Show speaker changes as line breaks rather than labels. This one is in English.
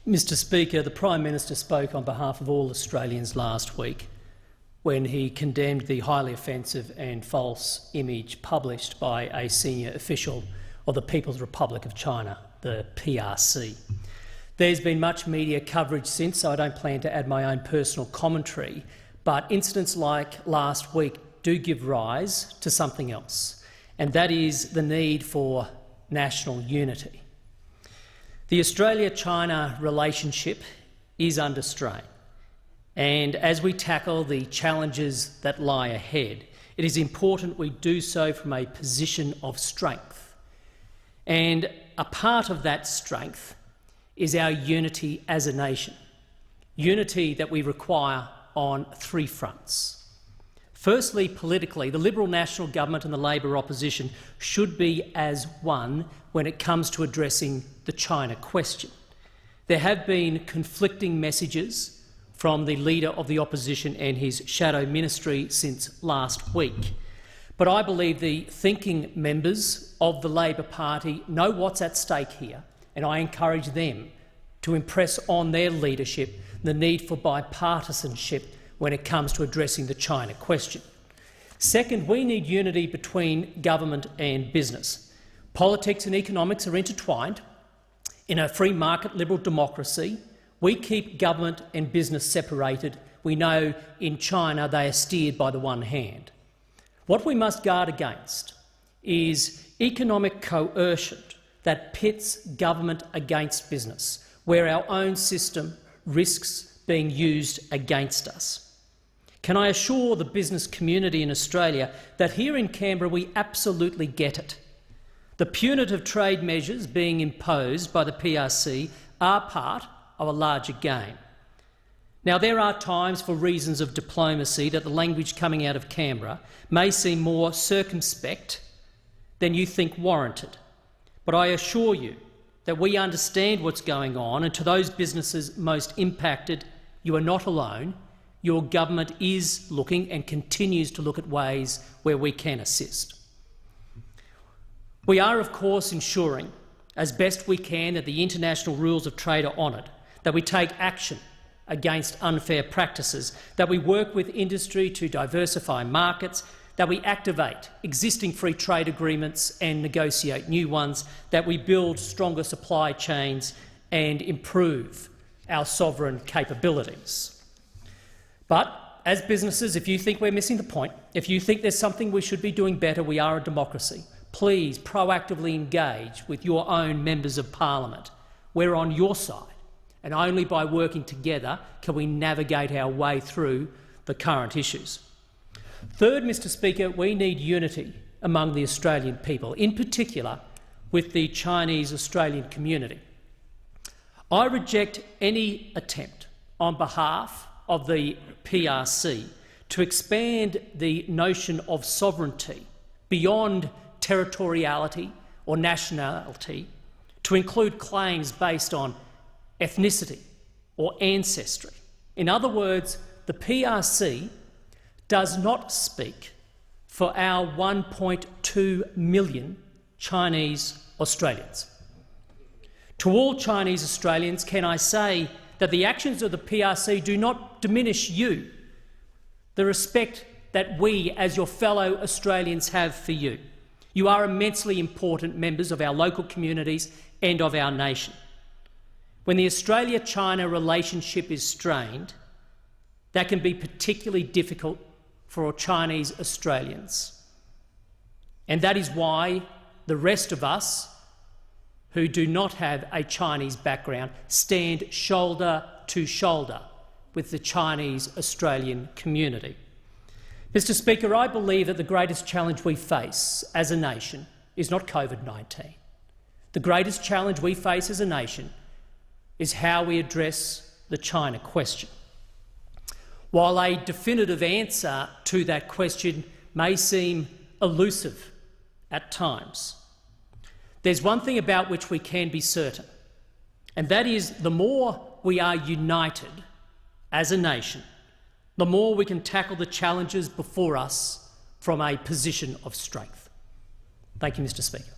Mr Speaker, the Prime Minister spoke on behalf of all Australians last week when he condemned the highly offensive and false image published by a senior official of the People's Republic of China, the PRC. There's been much media coverage since, so I don't plan to add my own personal commentary, but incidents like last week do give rise to something else, and that is the need for national unity. The Australia-China relationship is under strain, and as we tackle the challenges that lie ahead, it is important we do so from a position of strength. And a part of that strength is our unity as a nation, unity that we require on three fronts. Firstly, politically, the Liberal National Government and the Labor opposition should be as one when it comes to addressing the China question. There have been conflicting messages from the Leader of the Opposition and his shadow ministry since last week, but I believe the thinking members of the Labor Party know what's at stake here, and I encourage them to impress on their leadership the need for bipartisanship when it comes to addressing the China question. Second, we need unity between government and business. Politics and economics are intertwined. In a free market liberal democracy, we keep government and business separated. We know in China they are steered by the one hand. What we must guard against is economic coercion that pits government against business, where our own system risks being used against us. Can I assure the business community in Australia that here in Canberra we absolutely get it. The punitive trade measures being imposed by the PRC are part of a larger game. Now, there are times for reasons of diplomacy that the language coming out of Canberra may seem more circumspect than you think warranted. But I assure you that we understand what's going on, and to those businesses most impacted, you are not alone. Your government is looking and continues to look at ways where we can assist. We are, of course, ensuring, as best we can, that the international rules of trade are honoured, that we take action against unfair practices, that we work with industry to diversify markets, that we activate existing free trade agreements and negotiate new ones, that we build stronger supply chains and improve our sovereign capabilities. But as businesses, if you think we're missing the point, if you think there's something we should be doing better, we are a democracy. Please proactively engage with your own members of parliament. We're on your side, and only by working together can we navigate our way through the current issues. Third, Mr Speaker, we need unity among the Australian people, in particular with the Chinese Australian community. I reject any attempt on behalf of the PRC to expand the notion of sovereignty beyond territoriality or nationality to include claims based on ethnicity or ancestry. In other words, the PRC does not speak for our 1.2 million Chinese Australians. To all Chinese Australians, can I say that the actions of the PRC do not diminish you, the respect that we as your fellow Australians have for you. You are immensely important members of our local communities and of our nation. When the Australia-China relationship is strained, that can be particularly difficult for Chinese Australians. And that is why the rest of us who do not have a Chinese background stand shoulder to shoulder with the Chinese Australian community. Mr Speaker, I believe that the greatest challenge we face as a nation is not COVID-19. The greatest challenge we face as a nation is how we address the China question. While a definitive answer to that question may seem elusive at times, there's one thing about which we can be certain, and that is the more we are united as a nation, the more we can tackle the challenges before us from a position of strength. Thank you, Mr Speaker.